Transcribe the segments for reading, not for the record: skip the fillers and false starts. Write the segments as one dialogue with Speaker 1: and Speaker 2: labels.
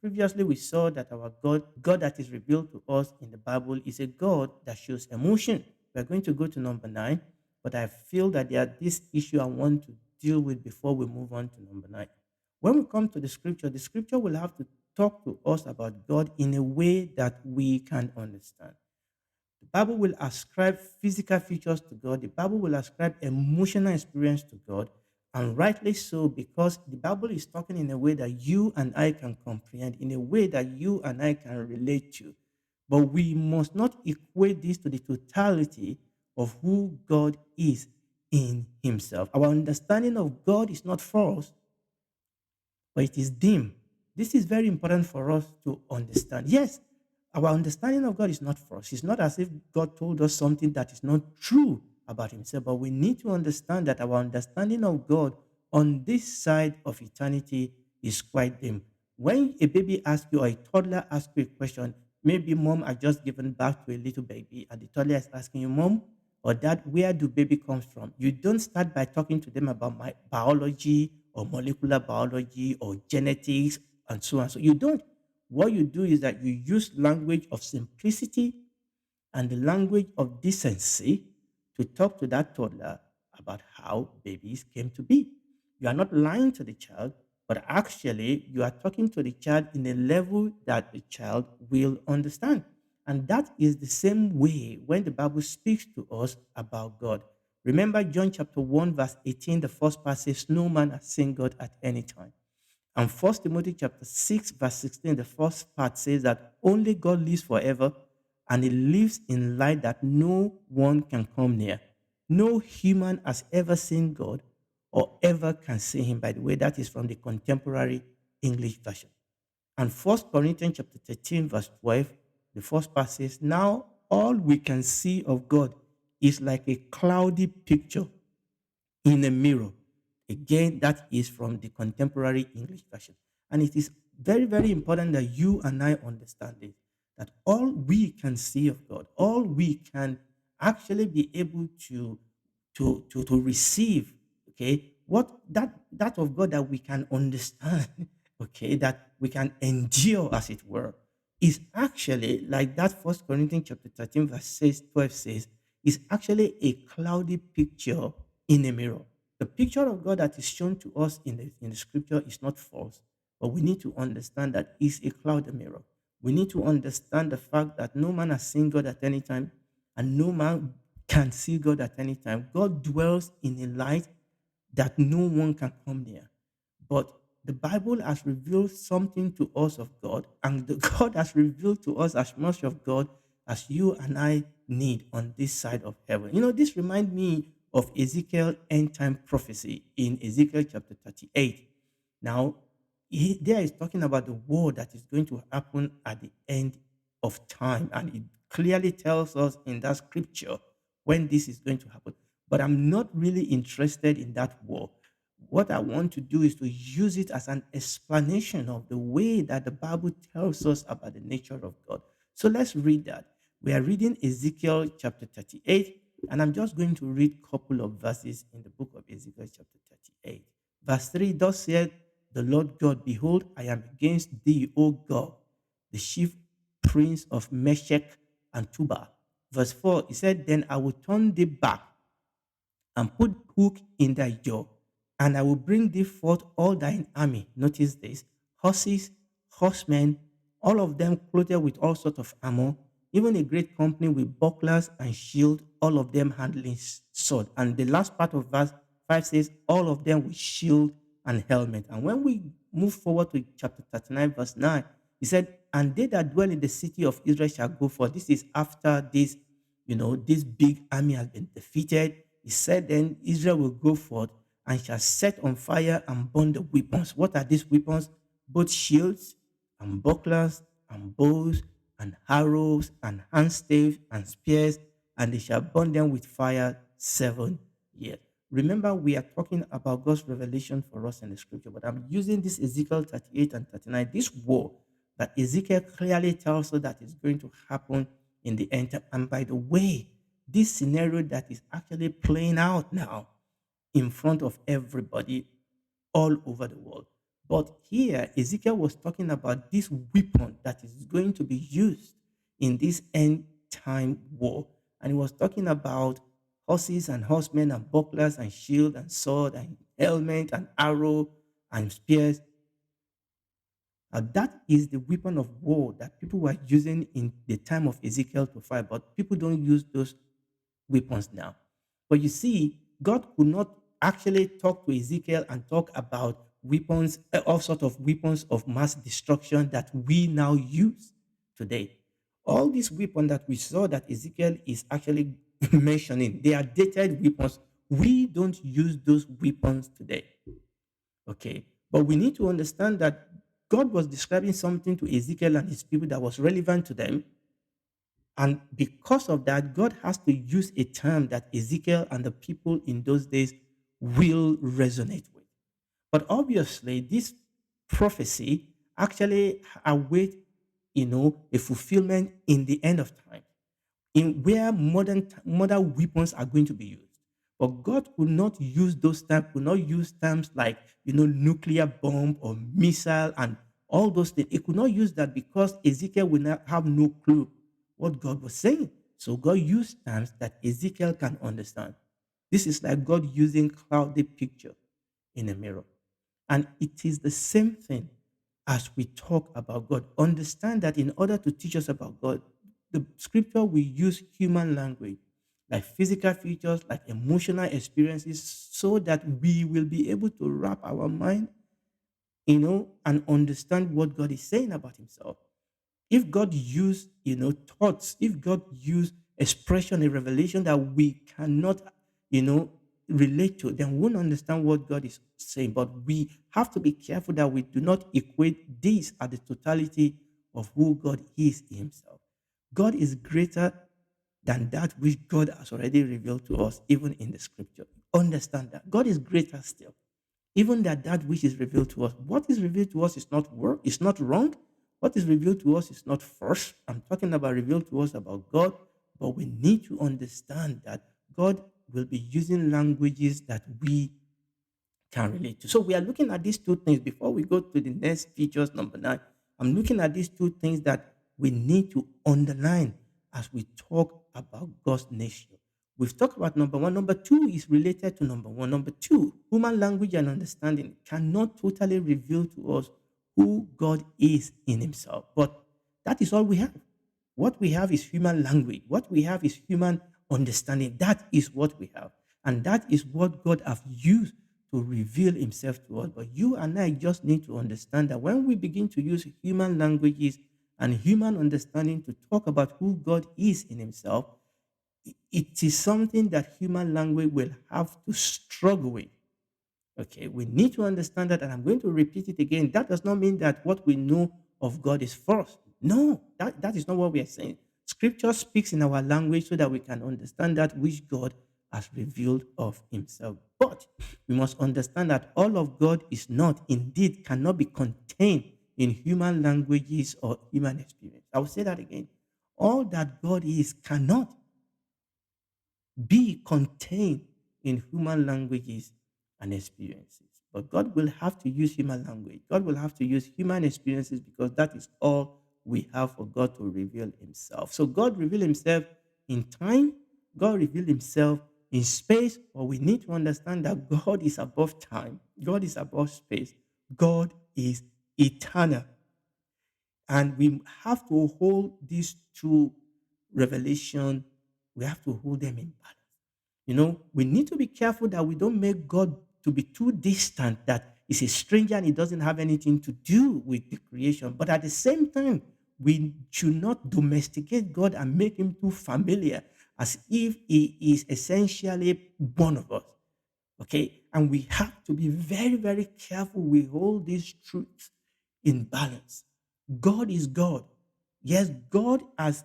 Speaker 1: Previously, we saw that our God that is revealed to us in the Bible, is a God that shows emotion. We're going to go to number 9, but I feel that there are this issue I want to deal with before we move on to number 9. When we come to the scripture will have to talk to us about God in a way that we can understand. The Bible will ascribe physical features to God. The Bible will ascribe emotional experience to God. And rightly so, because the Bible is talking in a way that you and I can comprehend, in a way that you and I can relate to. But we must not equate this to the totality of who God is in Himself. Our understanding of God is not false, but it is dim. This is very important for us to understand. Yes, our understanding of God is not false. It's not as if God told us something that is not true about Himself, but we need to understand that our understanding of God on this side of eternity is quite dim. When a baby asks you or a toddler asks you a question, maybe mom has just given birth to a little baby, and the toddler is asking you, mom or dad, where do baby comes from? You don't start by talking to them about my biology or molecular biology or genetics and so on. So you don't. What you do is that you use language of simplicity and the language of decency to talk to that toddler about how babies came to be. You are not lying to the child, but actually you are talking to the child in a level that the child will understand. And that is the same way when the Bible speaks to us about God. Remember John chapter 1, verse 18, the first part says, no man has seen God at any time. And First Timothy chapter 6, verse 16, the first part says that only God lives forever, and He lives in light that no one can come near. No human has ever seen God or ever can see Him. By the way, that is from the contemporary English version. And First Corinthians chapter 13, verse 12, the first part says, now all we can see of God is like a cloudy picture in a mirror. Again, that is from the contemporary English version. And it is very, very important that you and I understand it, that all we can see of God, all we can actually be able to receive, okay, what that of God that we can understand, okay, that we can endure, as it were, is actually like that First Corinthians chapter 13, verse 12 says, is actually a cloudy picture in a mirror. The picture of God that is shown to us in the scripture is not false, but we need to understand that it's a cloud mirror. We need to understand the fact that no man has seen God at any time, and no man can see God at any time. God dwells in a light that no one can come near. But the Bible has revealed something to us of God, and the God has revealed to us as much of God as you and I need on this side of heaven. You know, this reminds me of Ezekiel end time prophecy in Ezekiel chapter 38. Now, there is talking about the war that is going to happen at the end of time, and it clearly tells us in that scripture when this is going to happen. But I'm not really interested in that war. What I want to do is to use it as an explanation of the way that the Bible tells us about the nature of God. So let's read that. We are reading Ezekiel chapter 38, and I'm just going to read a couple of verses in the book of Ezekiel chapter 38. Verse 3, thus said the Lord God, behold, I am against thee, O God, the chief prince of Meshech and Tubal. Verse 4, he said, then I will turn thee back and put hook in thy jaw, and I will bring thee forth all thine army. Notice this: horses, horsemen, all of them clothed with all sorts of armor, even a great company with bucklers and shield, all of them handling sword. And the last part of verse 5 says, all of them with shield and helmet. And when we move forward to chapter 39, verse 9, he said, and they that dwell in the city of Israel shall go forth. This is after this, this big army has been defeated. He said, then Israel will go forth and shall set on fire and burn the weapons. What are these weapons? Both shields and bucklers and bows and arrows and handstaves and spears, and they shall burn them with fire 7 years. Remember, we are talking about God's revelation for us in the scripture, but I'm using this Ezekiel 38 and 39, this war that Ezekiel clearly tells us that is going to happen in the end time. And by the way, this scenario that is actually playing out now in front of everybody all over the world. But here, Ezekiel was talking about this weapon that is going to be used in this end time war. And he was talking about horses and horsemen and bucklers and shield and sword and helmet and arrow and spears. That is the weapon of war that people were using in the time of Ezekiel to fight, but people don't use those weapons now. But you see, God could not actually talk to Ezekiel and talk about weapons, all sorts of weapons of mass destruction that we now use today. All these weapons that we saw that Ezekiel is actually mentioning, they are dated weapons. We don't use those weapons today. Okay. But we need to understand that God was describing something to Ezekiel and his people that was relevant to them, and because of that, God has to use a term that Ezekiel and the people in those days will resonate with. But obviously, this prophecy actually await, a fulfillment in the end of time in where modern weapons are going to be used. But God could not use those terms, could not use terms like nuclear bomb or missile and all those things. He could not use that because Ezekiel will not have no clue what God was saying. So God used terms that Ezekiel can understand. This is like God using cloudy picture in a mirror. And it is the same thing as we talk about God. Understand that in order to teach us about God, the scripture will use human language, like physical features, like emotional experiences, so that we will be able to wrap our mind, and understand what God is saying about himself. If God used, thoughts, if God used expression in revelation that we cannot, you know, relate to, then we won't understand what God is saying. But we have to be careful that we do not equate this at the totality of who God is himself. God is greater than that which God has already revealed to us, even in the scripture. Understand that. God is greater still. Even that which is revealed to us. What is revealed to us is not work, it's not wrong. What is revealed to us is not first. I'm talking about revealed to us about God, but we need to understand that God will be using languages that we can relate to. So we are looking at these two things before we go to the next features, number 9. I'm looking at these two things that we need to underline as we talk about God's nature. We've talked about number 1. Number 2 is related to number 1. Number 2, human language and understanding cannot totally reveal to us who God is in himself. But that is all we have. What we have is human language. What we have is human understanding. That is what we have. And that is what God has used to reveal himself to us. But you and I just need to understand that when we begin to use human languages and human understanding to talk about who God is in himself, it is something that human language will have to struggle with. Okay, we need to understand that, and I'm going to repeat it again. That does not mean that what we know of God is false. No, that is not what we are saying. Scripture speaks in our language so that we can understand that which God has revealed of himself. But we must understand that all of God is not, indeed, cannot be contained in human languages or human experience. I will say that again. All that God is cannot be contained in human languages and experiences. But God will have to use human language. God will have to use human experiences because that is all we have for God to reveal himself. So God revealed himself in time, God revealed himself in space, but we need to understand that God is above time, God is above space, God is eternal. And we have to hold these two revelation, we have to hold them in balance. We need to be careful that we don't make God to be too distant, that he's a stranger and he doesn't have anything to do with the creation. But at the same time, we should not domesticate God and make him too familiar as if he is essentially one of us. Okay. And we have to be very, very careful we hold these truths in balance. God is God. Yes, God has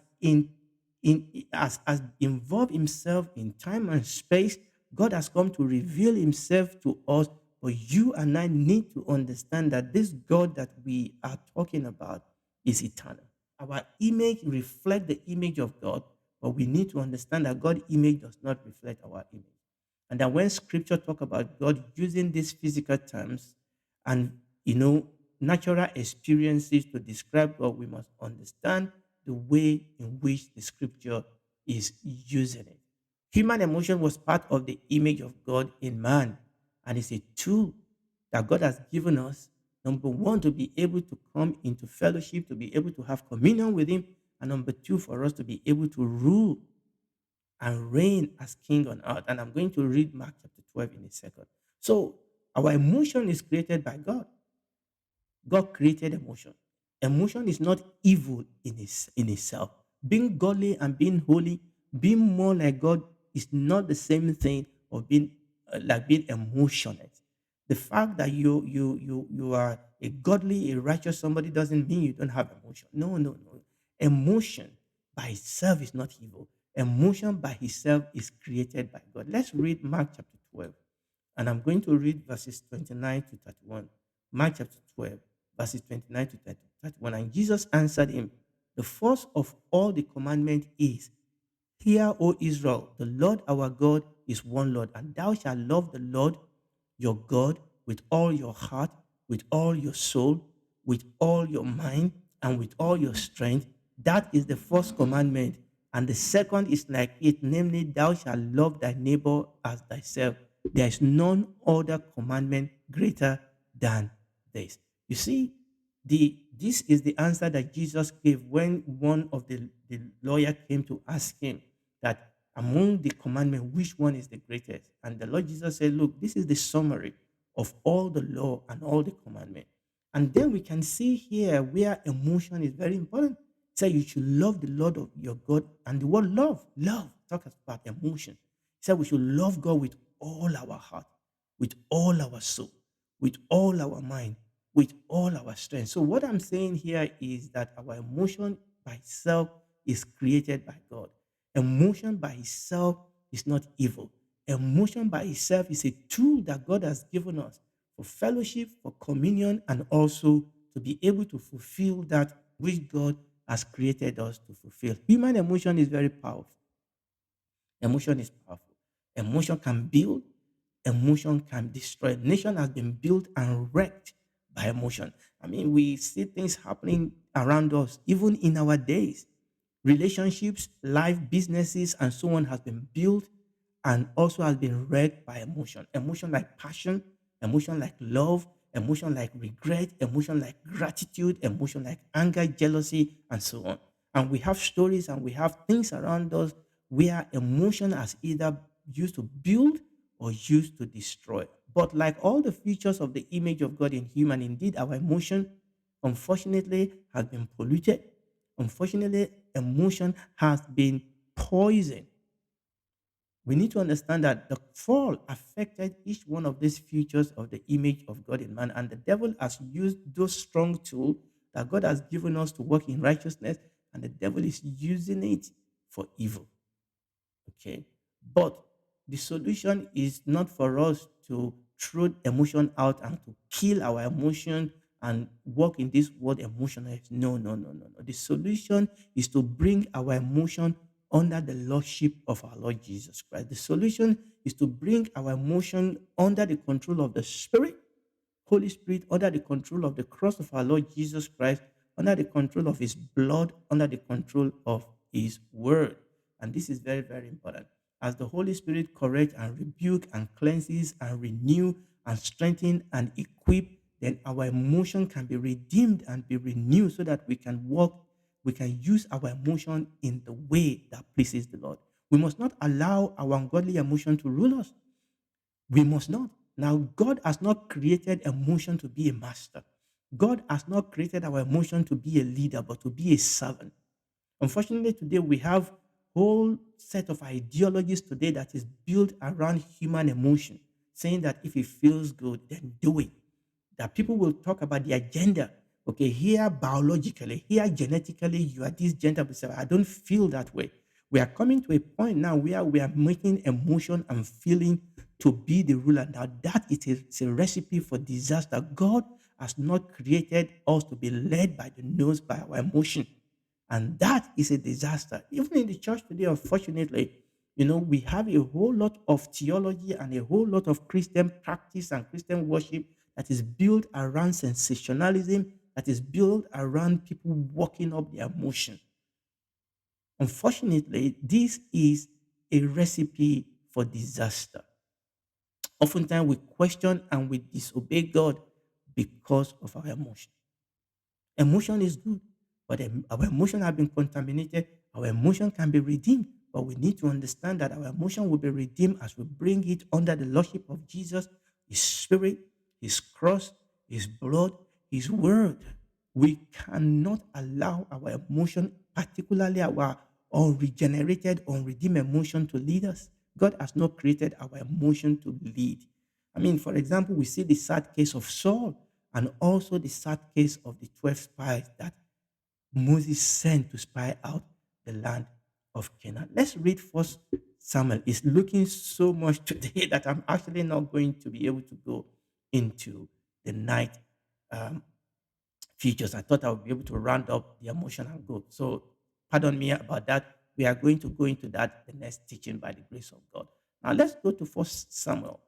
Speaker 1: involved himself in time and space. God has come to reveal himself to us. But you and I need to understand that this God that we are talking about is eternal. Our image reflects the image of God, but we need to understand that God's image does not reflect our image. And that when scripture talk about God using these physical terms and you know, natural experiences to describe God. We must understand the way in which the scripture is using it. Human emotion was part of the image of God in man, and it's a tool that God has given us. Number one, to be able to come into fellowship, to be able to have communion with Him, and number two, for us to be able to rule and reign as king on earth. And I'm going to read Mark chapter 12 in a second. So, our emotion is created by God. God created emotion. Emotion is not evil in itself. Being godly and being holy, being more like God is not the same thing of being like being emotionless. The fact that you are a godly, a righteous somebody doesn't mean you don't have emotion. No, no, no. Emotion by itself is not evil. Emotion by itself is created by God. Let's read Mark chapter 12. And I'm going to read verses 29 to 31. Mark chapter 12, verses 29 to 31. And Jesus answered him, the first of all the commandment is, hear, O Israel, the Lord our God is one Lord, and thou shalt love the Lord your God with all your heart, with all your soul, with all your mind, and with all your strength. That is the first commandment. And the second is like it, namely, thou shalt love thy neighbor as thyself. There is none other commandment greater than this. You see, this is the answer that Jesus gave when one of the lawyer came to ask him that among the commandments, which one is the greatest? And the Lord Jesus said, look, this is the summary of all the law and all the commandments. And then we can see here where emotion is very important. Say you should love the Lord of your God. And the word love talks about emotion. He said we should love God with all our heart, with all our soul, with all our mind, with all our strength. So what I'm saying here is that our emotion by itself is created by God. Emotion by itself is not evil. Emotion by itself is a tool that God has given us for fellowship, for communion, and also to be able to fulfill that which God has created us to fulfill. Human emotion is very powerful. Emotion is powerful. Emotion can build, emotion can destroy. Nation has been built and wrecked by emotion. I mean, we see things happening around us, even in our days. Relationships, life, businesses, and so on has been built and also has been wrecked by emotion. Emotion like passion, emotion like love, emotion like regret, emotion like gratitude, emotion like anger, jealousy, and so on. And we have stories and we have things around us where emotion has either used to build or used to destroy. But like all the features of the image of God in human, indeed, our emotion, unfortunately, has been polluted. Unfortunately, emotion has been poisoned. We need to understand that the fall affected each one of these features of the image of God in man, and the devil has used those strong tools that God has given us to work in righteousness, and the devil is using it for evil. Okay. But the solution is not for us to throw emotion out and to kill our emotion and walk in this world emotional. No, no, no, no, no. The solution is to bring our emotion under the lordship of our Lord Jesus Christ. The solution is to bring our emotion under the control of the Spirit, Holy Spirit, under the control of the cross of our Lord Jesus Christ, under the control of His blood, under the control of His word. And this is very, very important. As the Holy Spirit corrects and rebuke and cleanses and renew and strengthen and equip, then our emotion can be redeemed and be renewed so that we can walk, we can use our emotion in the way that pleases the Lord. We must not allow our ungodly emotion to rule us. We must not. Now, God has not created emotion to be a master. God has not created our emotion to be a leader, but to be a servant. Unfortunately, today we have whole set of ideologies today that is built around human emotion, saying that if it feels good, then do it. That people will talk about the agenda. Okay, here biologically, here genetically, you are this gender, but I don't feel that way. We are coming to a point now where we are making emotion and feeling to be the ruler. Now, that is a recipe for disaster. God has not created us to be led by the nose by our emotion. And that is a disaster. Even in the church today, unfortunately, We have a whole lot of theology and a whole lot of Christian practice and Christian worship that is built around sensationalism, that is built around people walking up their emotion. Unfortunately, this is a recipe for disaster. Oftentimes, we question and we disobey God because of our emotion. Emotion is good, but our emotion have been contaminated. Our emotion can be redeemed, but we need to understand that our emotion will be redeemed as we bring it under the lordship of Jesus, His Spirit, His cross, His blood, His word. We cannot allow our emotion, particularly our unregenerated, unredeemed emotion, to lead us. God has not created our emotion to lead. I mean, for example, we see the sad case of Saul and also the sad case of the 12 spies that Moses sent to spy out the land of Canaan. Let's read First Samuel. It's looking so much today that I'm actually not going to be able to go into the night um, features. I thought I would be able to round up the emotion and go. So, pardon me about that. We are going to go into that the next teaching by the grace of God. Now, let's go to First Samuel.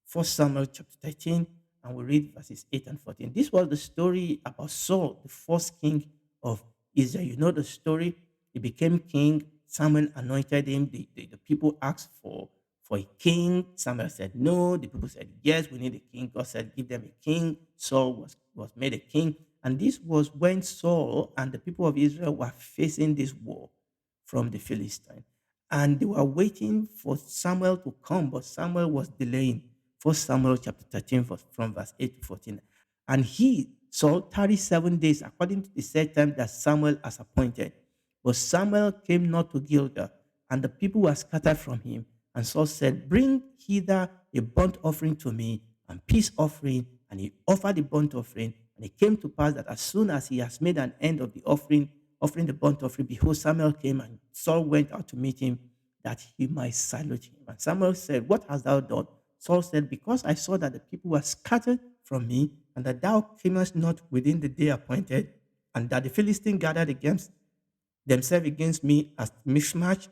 Speaker 1: First Samuel chapter 13, and we read verses 8 and 14. This was the story about Saul, the first king of Israel. You know the story. He became king. Samuel anointed him. The people asked for a king. Samuel said no. The people said yes, we need a king. God said, give them a king. Saul was made a king. And this was when Saul and the people of Israel were facing this war from the Philistines. And they were waiting for Samuel to come, but Samuel was delaying. First Samuel chapter 13, from verse 8 to 14. And he, Saul, tarried 7 days according to the set time that Samuel has appointed. But Samuel came not to Gilgal, and the people were scattered from him. And Saul said, bring hither a burnt offering to me, and peace offering. And he offered the burnt offering. And it came to pass that as soon as he has made an end of the offering the burnt offering, behold, Samuel came, and Saul went out to meet him that he might salute him. And Samuel said, what hast thou done? Saul said, because I saw that the people were scattered from me, and that thou camest not within the day appointed, and that the Philistines gathered against themselves against me as mismatch.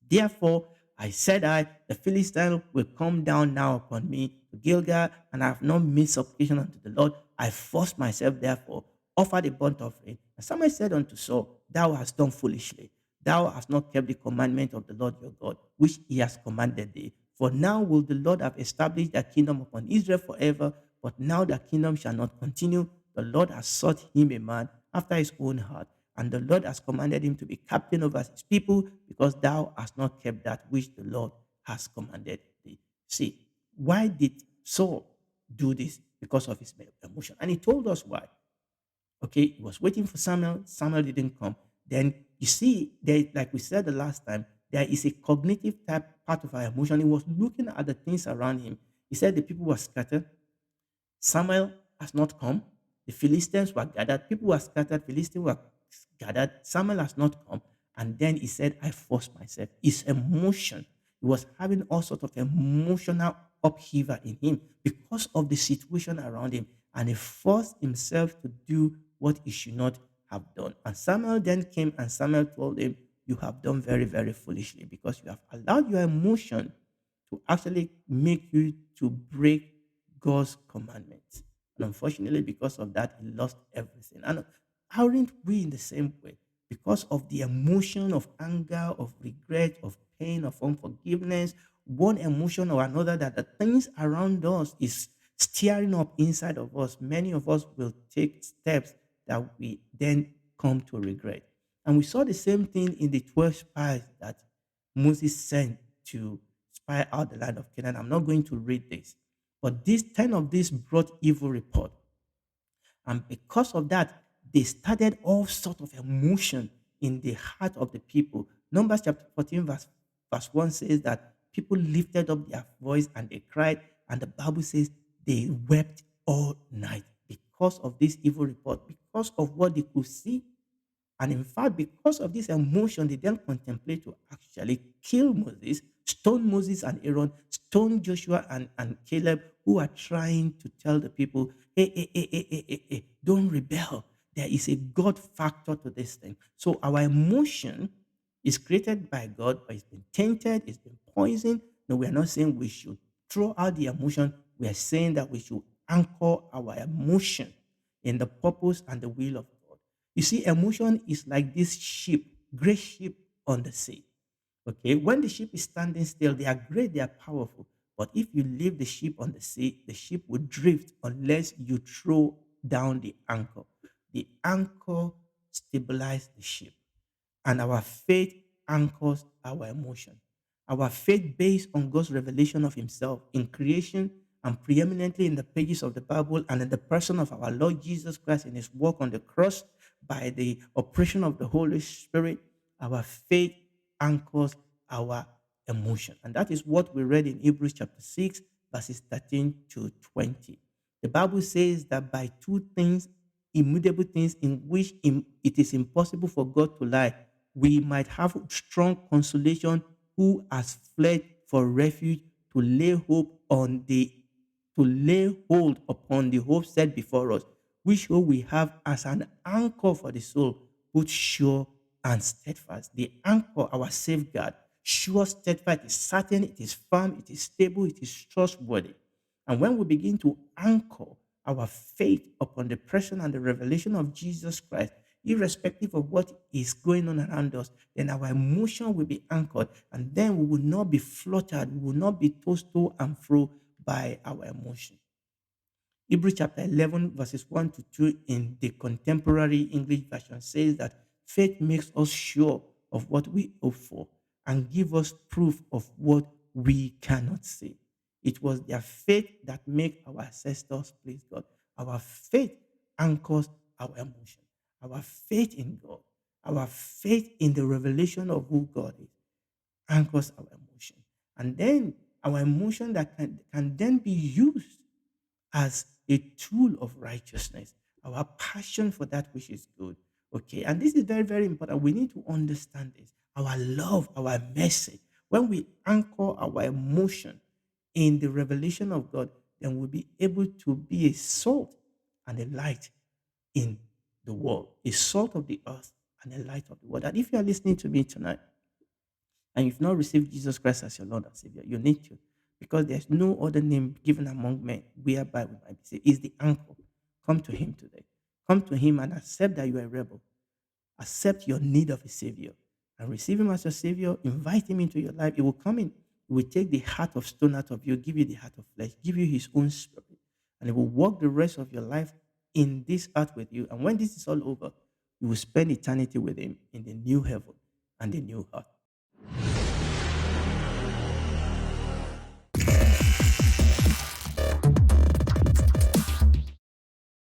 Speaker 1: Therefore, I said, the Philistine will come down now upon me to Gilgal, and I have not made supplication unto the Lord. I forced myself, therefore, offer the burnt offering. And somebody said unto Saul, thou hast done foolishly. Thou hast not kept the commandment of the Lord your God, which he has commanded thee. For now will the Lord have established a kingdom upon Israel forever, but now the kingdom shall not continue. The Lord has sought him a man after his own heart, and the Lord has commanded him to be captain over his people, because thou hast not kept that which the Lord has commanded thee. See, why did Saul do this? Because of his emotion. And he told us why. Okay, he was waiting for Samuel. Samuel didn't come. Then you see, there, like we said the last time, there is a cognitive type part of our emotion. He was looking at the things around him. He said the people were scattered. Samuel has not come. The Philistines were gathered. People were scattered. Philistines were gathered. Samuel has not come. And then he said, I forced myself. His emotion. He was having all sorts of emotional upheaval in him because of the situation around him. And he forced himself to do what he should not have done. And Samuel then came, and Samuel told him, you have done very, very foolishly, because you have allowed your emotion to actually make you to break God's commandments. And unfortunately, because of that, he lost everything. And aren't we in the same way? Because of the emotion of anger, of regret, of pain, of unforgiveness, one emotion or another, that the things around us is stirring up inside of us, many of us will take steps that we then come to regret. And we saw the same thing in the 12 spies that Moses sent to spy out the land of Canaan. I'm not going to read this, but these 10 of these brought evil report. And because of that, they started all sort of emotion in the heart of the people. Numbers chapter 14, verse 1 says that people lifted up their voice and they cried. And the Bible says they wept all night because of this evil report, because of what they could see. And in fact, because of this emotion, they then contemplate to actually kill Moses, stone Moses and Aaron, stone Joshua and Caleb, who are trying to tell the people, hey, don't rebel. There is a God factor to this thing. So our emotion It's created by God, but it's been tainted, it's been poisoned. No, we are not saying we should throw out the emotion. We are saying that we should anchor our emotion in the purpose and the will of God. You see, emotion is like this ship, great ship on the sea. Okay, when the ship is standing still, they are great, they are powerful. But if you leave the ship on the sea, the ship will drift unless you throw down the anchor. The anchor stabilizes the ship, and our faith anchors our emotion. Our faith based on God's revelation of Himself in creation and preeminently in the pages of the Bible and in the person of our Lord Jesus Christ in His work on the cross by the operation of the Holy Spirit. Our faith anchors our emotion. And that is what we read in Hebrews chapter 6, verses 13 to 20. The Bible says that by two things, immutable things in which it is impossible for God to lie, we might have strong consolation who has fled for refuge to lay hope on the to lay hold upon the hope set before us, which hope we have as an anchor for the soul, both sure and steadfast. The anchor, our safeguard, sure, steadfast, it is certain, it is firm, it is stable, it is trustworthy. And when we begin to anchor our faith upon the person and the revelation of Jesus Christ, irrespective of what is going on around us, then our emotion will be anchored, and then we will not be fluttered, we will not be tossed to and fro by our emotion. Hebrews chapter 11, verses 1 to 2 in the contemporary English version says that faith makes us sure of what we hope for and give us proof of what we cannot see. It was their faith that made our ancestors please God. Our faith anchors our emotion. Our faith in God, our faith in the revelation of who God is, anchors our emotion. And then our emotion that can then be used as a tool of righteousness, our passion for that which is good. Okay, and this is very, very important. We need to understand this. Our love, our mercy. When we anchor our emotion in the revelation of God, then we'll be able to be a salt and a light in the world, a salt of the earth and a light of the world. And if you are listening to me tonight, and you've not received Jesus Christ as your Lord and Savior, you need to, because there's no other name given among men whereby we might be saved. Is the anchor. Come to Him today. Come to Him and accept that you are a rebel. Accept your need of a Savior and receive Him as your Savior. Invite Him into your life. He will come in. He will take the heart of stone out of you, give you the heart of flesh, give you His own Spirit, and He will walk the rest of your life in this earth with you. And when this is all over, you will spend eternity with Him in the new heaven and the new earth.